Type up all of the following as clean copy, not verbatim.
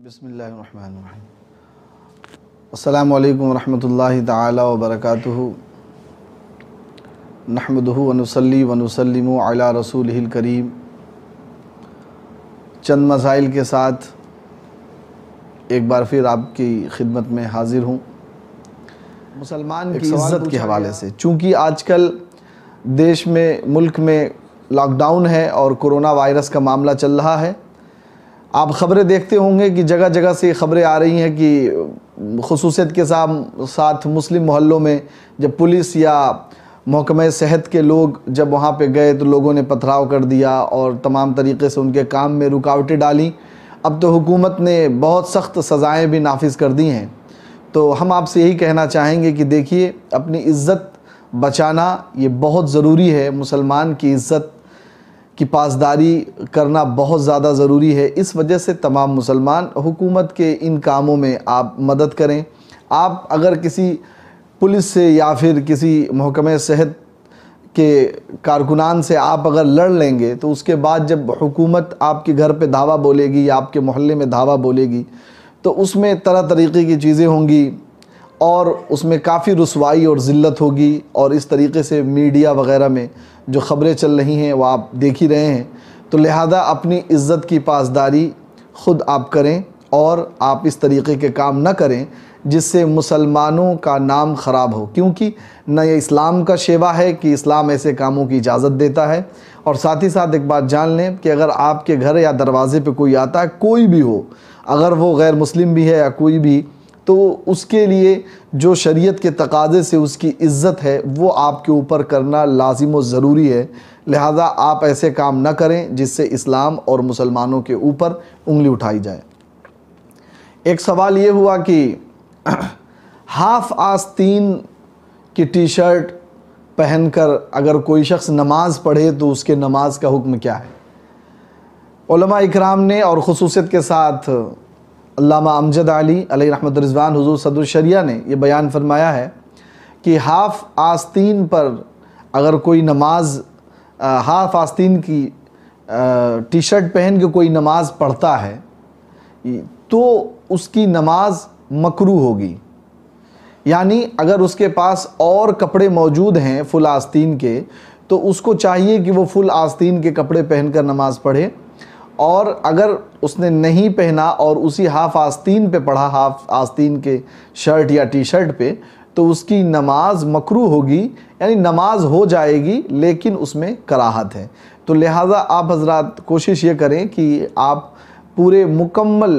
बिस्मिल्लाहिर्रहमानिर्रहीम। अस्सलामु अलैकुम वरहमतुल्लाहि तआला व बरकातुहू। नहमदुहु व नुसल्ली व नुसल्लिमु अला रसूलिहिल करीम। चंद मसाइल के साथ एक बार फिर आपकी खिदमत में हाज़िर हूँ। मुसलमान की इज़्ज़त के हवाले से, चूँकि आजकल देश में, मुल्क में लॉकडाउन है और कोरोना वायरस का मामला चल रहा है। आप ख़बरें देखते होंगे कि जगह जगह से ख़बरें आ रही हैं कि ख़ुसूसियत के साथ मुस्लिम मोहल्लों में जब पुलिस या महकमा सेहत के लोग जब वहाँ पे गए तो लोगों ने पथराव कर दिया और तमाम तरीक़े से उनके काम में रुकावटें डाली। अब तो हुकूमत ने बहुत सख्त सज़ाएँ भी नाफिज कर दी हैं। तो हम आपसे यही कहना चाहेंगे कि देखिए, अपनी इज़्ज़त बचाना ये बहुत ज़रूरी है। मुसलमान की इज़्ज़त की पासदारी करना बहुत ज़्यादा ज़रूरी है। इस वजह से तमाम मुसलमान हुकूमत के इन कामों में आप मदद करें। आप अगर किसी पुलिस से या फिर किसी महकमा सेहत के कारकुनान से आप अगर लड़ लेंगे तो उसके बाद जब हुकूमत आपके घर पे धावा बोलेगी या आपके मोहल्ले में धावा बोलेगी तो उसमें तरह तरीक़े की चीज़ें होंगी और उसमें काफ़ी रुसवाई और ज़िल्लत होगी। और इस तरीक़े से मीडिया वग़ैरह में जो ख़बरें चल रही हैं वो आप देख ही रहे हैं। तो लिहाजा अपनी इज़्ज़त की पासदारी ख़ुद आप करें और आप इस तरीक़े के काम न करें जिससे मुसलमानों का नाम ख़राब हो, क्योंकि न ये इस्लाम का शेवा है कि इस्लाम ऐसे कामों की इजाज़त देता है। और साथ ही साथ एक बात जान लें कि अगर आपके घर या दरवाज़े पे कोई आता है, कोई भी हो, अगर वो गैर मुस्लिम भी है या कोई भी, तो उसके लिए जो शरीयत के तकाज़े से उसकी इज़्ज़त है वो आपके ऊपर करना लाजिम व ज़रूरी है। लिहाजा आप ऐसे काम न करें जिससे इस्लाम और मुसलमानों के ऊपर उंगली उठाई जाए। एक सवाल ये हुआ कि हाफ़ आस्तीन की टी शर्ट पहनकर अगर कोई शख्स नमाज़ पढ़े तो उसके नमाज का हुक्म क्या है। उलमा इकराम ने और ख़ुसूसियत के साथ अल्लामा अमजद अली अलैहि रहमत रिज़वान हुज़ूर सदरुल शरिया ने यह बयान फरमाया है कि हाफ़ आस्तीन पर अगर कोई नमाज हाफ़ आस्तीन की टी शर्ट पहन के कोई नमाज़ पढ़ता है तो उसकी नमाज मकरूह होगी। यानी अगर उसके पास और कपड़े मौजूद हैं फुल आस्तीन के तो उसको चाहिए कि वो फुल आस्तीन के कपड़े पहनकर नमाज़ पढ़े। और अगर उसने नहीं पहना और उसी हाफ़ आस्तीन पे पढ़ा, हाफ़ आस्तीन के शर्ट या टी शर्ट पे, तो उसकी नमाज मकरूह होगी। यानी नमाज हो जाएगी लेकिन उसमें कराहत है। तो लिहाजा आप हज़रात कोशिश ये करें कि आप पूरे मुकम्मल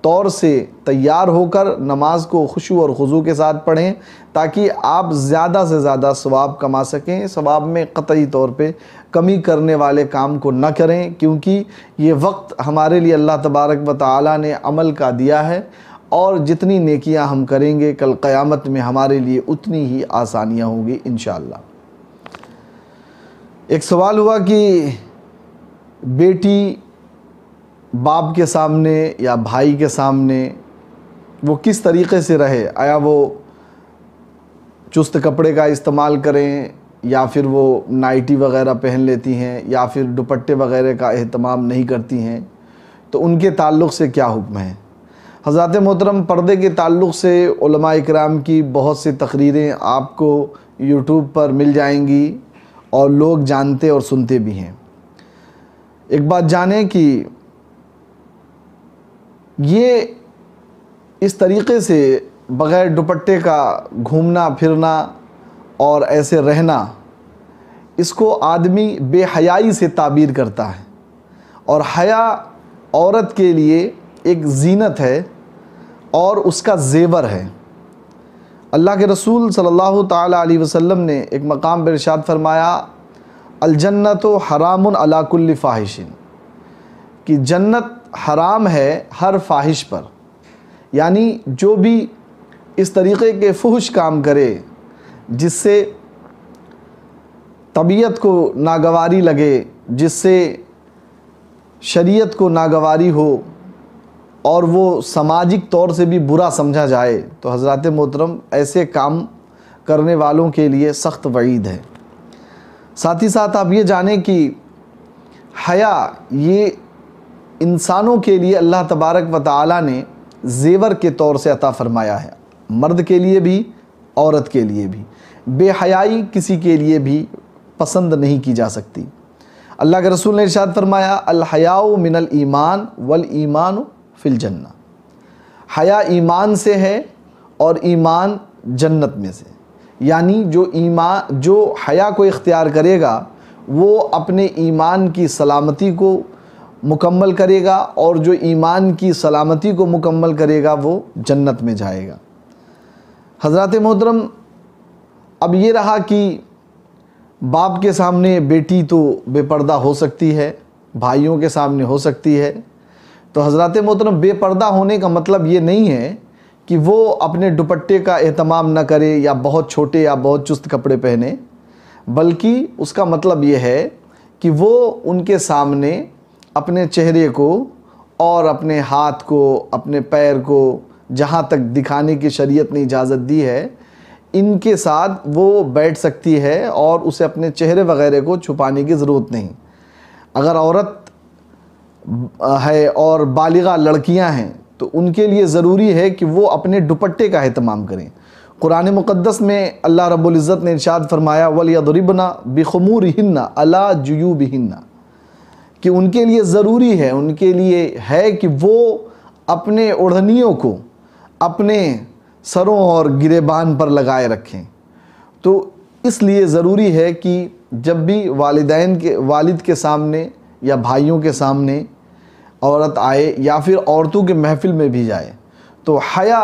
तौर से तैयार होकर नमाज को खुशू और खुजू के साथ पढ़ें ताकि आप ज़्यादा से ज़्यादा सवाब कमा सकें। सवाब में क़तई तौर पे कमी करने वाले काम को न करें, क्योंकि ये वक्त हमारे लिए अल्लाह तबारक व तआला ने अमल का दिया है और जितनी नेकियां हम करेंगे कल क़यामत में हमारे लिए उतनी ही आसानियां होंगी इंशाअल्लाह। एक सवाल हुआ कि बेटी बाप के सामने या भाई के सामने वो किस तरीक़े से रहे। आया वो चुस्त कपड़े का इस्तेमाल करें या फिर वो नाइटी वग़ैरह पहन लेती हैं या फिर दुपट्टे वग़ैरह का एहतमाम नहीं करती हैं, तो उनके ताल्लुक़ से क्या हुक्म है। हज़रात मोहतरम, पर्दे के ताल्लुक़ से उलमा इकराम की बहुत सी तकरीरें आपको यूट्यूब पर मिल जाएंगी और लोग जानते और सुनते भी हैं। एक बात जानें कि ये इस तरीक़े से बग़ैर दुपट्टे का घूमना फिरना और ऐसे रहना, इसको आदमी बेहयाई से ताबीर करता है। और हया औरत के लिए एक ज़ीनत है और उसका ज़ेवर है। अल्लाह के रसूल सल्लल्लाहु ताला अलैहि वसल्लम ने एक मकाम पर इरशाद फरमाया, अल जन्नतु हरामुन अला कुल्ली फ़ाहिशिन, कि जन्नत हराम है हर फ़ाहिश पर। यानी जो भी इस तरीक़े के फुहश काम करे जिससे तबीयत को नागवारी लगे, जिससे शरीयत को नागवारी हो और वो सामाजिक तौर से भी बुरा समझा जाए, तो हज़रात मोहतरम ऐसे काम करने वालों के लिए सख्त वईद है। साथ ही साथ आप ये जानें कि हया ये इंसानों के लिए अल्लाह तबारक व तआला ने ज़ेवर के तौर से अता फ़रमाया है, मर्द के लिए भी औरत के लिए भी। बेहयाई किसी के लिए भी पसंद नहीं की जा सकती। अल्लाह के रसूल ने इरशाद फरमाया, अल हयाउ मिनल ईमान वल ईमान फिल जन्ना। हया ईमान से है और ईमान जन्नत में से। यानी जो हया को इख्तियार करेगा वो अपने ईमान की सलामती को मुकम्मल करेगा, और जो ईमान की सलामती को मुकम्मल करेगा वो जन्नत में जाएगा। हज़रात मोहतरम, अब ये रहा कि बाप के सामने बेटी तो बेपर्दा हो सकती है, भाइयों के सामने हो सकती है। तो हज़रात मोहतरम, बेपर्दा होने का मतलब ये नहीं है कि वो अपने दुपट्टे का एहतमाम न करे या बहुत छोटे या बहुत चुस्त कपड़े पहने, बल्कि उसका मतलब ये है कि वो उनके सामने अपने चेहरे को और अपने हाथ को, अपने पैर को, जहाँ तक दिखाने की शरीयत ने इजाज़त दी है, इनके साथ वो बैठ सकती है और उसे अपने चेहरे वगैरह को छुपाने की ज़रूरत नहीं। अगर औरत है और बालिगा लड़कियां हैं तो उनके लिए ज़रूरी है कि वो अपने दुपट्टे का एहतमाम करें। कुरान मुक़द्दस में अल्लाह रब्बुल इज़्ज़त ने इरशाद फरमाया, वलियदरिबना बिखुमूरिहिन्ना अला जुयूबिहिन्ना, कि उनके लिए ज़रूरी है, उनके लिए है कि वो अपने ओढ़नियों को अपने सरों और गिरेबान पर लगाए रखें। तो इसलिए ज़रूरी है कि जब भी वालिद के सामने या भाइयों के सामने औरत आए या फिर औरतों के महफिल में भी जाए तो हया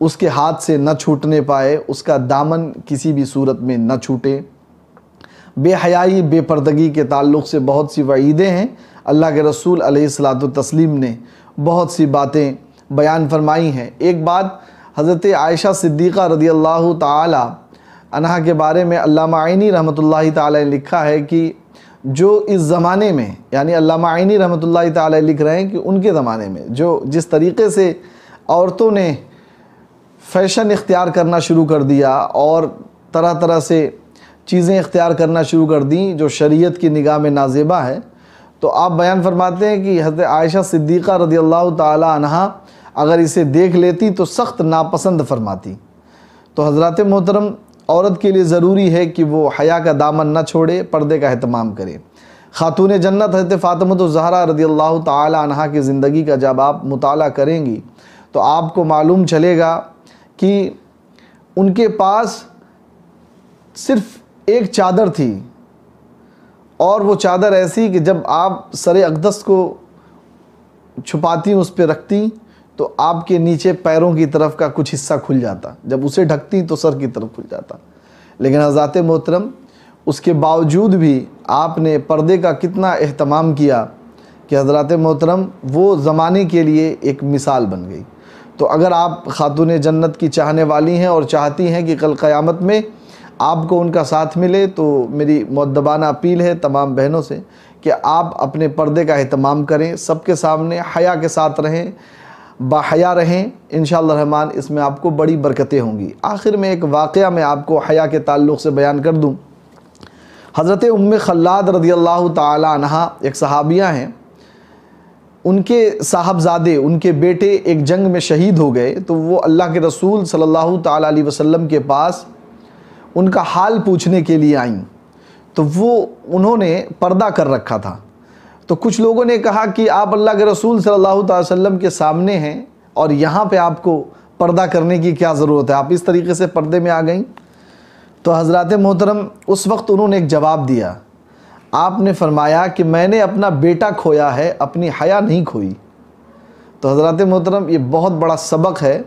उसके हाथ से न छूटने पाए, उसका दामन किसी भी सूरत में न छूटे। बेहयाई, बेपर्दगी के ताल्लुक़ से बहुत सी वईदें हैं। अल्लाह के रसूल अलैहिस्सलातु तस्लीम ने बहुत सी बातें बयान फरमाई हैं। एक बात हज़रत आयशा सिद्दीक़ा रदियल्लाहु ताला अन्हा के बारे में अल्लामा आइनी रहमतुल्लाहि ताला ने लिखा है कि जो इस ज़माने में, यानी अल्लामा आइनी रहमतुल्लाहि ताला लिख रहे हैं कि उनके ज़माने में जो जिस तरीक़े से औरतों ने फ़ैशन इख्तियार करना शुरू कर दिया और तरह तरह से चीज़ें इख्तियार करना शुरू कर दी जो शरीयत की निगाह में नाज़ेबा है, तो आप बयान फरमाते हैं कि हज़रत आयशा सिद्दीक़ा रदियल्लाहु ताला अन्हा अगर इसे देख लेती तो सख्त नापसंद फरमाती। तो हज़रात मोहतरम, औरत के लिए ज़रूरी है कि वो हया का दामन न छोड़े, पर्दे का एहतमाम करे। खातून जन्नत हज़रत फ़ातिमा ज़हरा रदियल्लाहु ताला अन्हा की ज़िंदगी का जब आप मुताला करेंगी तो आपको मालूम चलेगा कि उनके पास सिर्फ़ एक चादर थी, और वो चादर ऐसी कि जब आप सरे अक़दस को छुपाती, उस पर रखती, तो आपके नीचे पैरों की तरफ का कुछ हिस्सा खुल जाता, जब उसे ढकती तो सर की तरफ खुल जाता। लेकिन हज़रात मोहतरम, उसके बावजूद भी आपने पर्दे का कितना एहतमाम किया कि हज़रात मोहतरम वो ज़माने के लिए एक मिसाल बन गई। तो अगर आप खातून जन्नत की चाहने वाली हैं और चाहती हैं कि कल क़यामत में आपको उनका साथ मिले, तो मेरी मुअद्दबाना अपील है तमाम बहनों से कि आप अपने पर्दे का एहतमाम करें, सबके सामने हया के साथ रहें, बाहया रहें। इंशाअल्लाह रहमान इसमें आपको बड़ी बरकतें होंगी। आखिर में एक वाक़या मैं आपको हया के ताल्लुक़ से बयान कर दूँ। हज़रत उम्मे खल्लाद रदियल्लाहु ताला अन्हा एक सहाबिया हैं, उनके साहबजादे, उनके बेटे एक जंग में शहीद हो गए, तो वो अल्लाह के रसूल सल्लल्लाहु ताला अलैहि वसल्लम के पास उनका हाल पूछने के लिए आईं। तो वो उन्होंने पर्दा कर रखा था। तो कुछ लोगों ने कहा कि आप अल्लाह के रसूल सल्लल्लाहु अलैहि वसल्लम के सामने हैं और यहाँ पे आपको पर्दा करने की क्या ज़रूरत है, आप इस तरीके से पर्दे में आ गई। तो हज़रात मोहतरम, उस वक्त उन्होंने एक जवाब दिया। आपने फरमाया कि मैंने अपना बेटा खोया है, अपनी हया नहीं खोई। तो हज़रात मोहतरम, ये बहुत बड़ा सबक है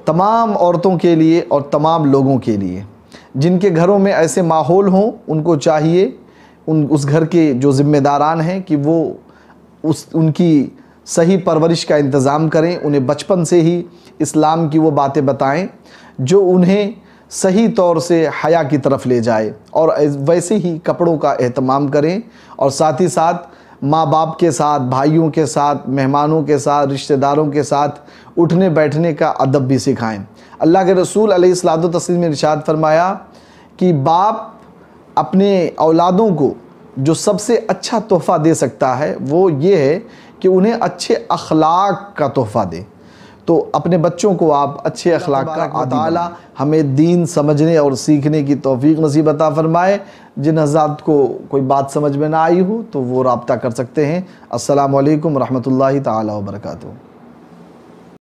तमाम औरतों के लिए और तमाम लोगों के लिए जिनके घरों में ऐसे माहौल हों। उनको चाहिए उस घर के जो ज़िम्मेदारान हैं कि वो उनकी सही परवरिश का इंतज़ाम करें, उन्हें बचपन से ही इस्लाम की वो बातें बताएं जो उन्हें सही तौर से हया की तरफ ले जाए, और वैसे ही कपड़ों का एहतमाम करें, और साथ ही साथ माँ बाप के साथ, भाइयों के साथ, मेहमानों के साथ, रिश्तेदारों के साथ उठने बैठने का अदब भी सिखाएं। अल्लाह के रसूल अलैहिस्सलातु तस्लीम ने इरशाद फरमाया कि बाप अपने औलादों को जो सबसे अच्छा तोहफ़ा दे सकता है वो ये है कि उन्हें अच्छे अखलाक का तोहफ़ा दें। तो अपने बच्चों को आप अच्छे अखलाक का आदी ताला हमें दीन समझने और सीखने की तौफीक नसीब अता फ़रमाए। जिन हज़रात को कोई बात समझ में ना आई हो तो वो राब्ता कर सकते हैं। अस्सलामु अलैकुम रहमतुल्लाहि ताला व बरकातुहू।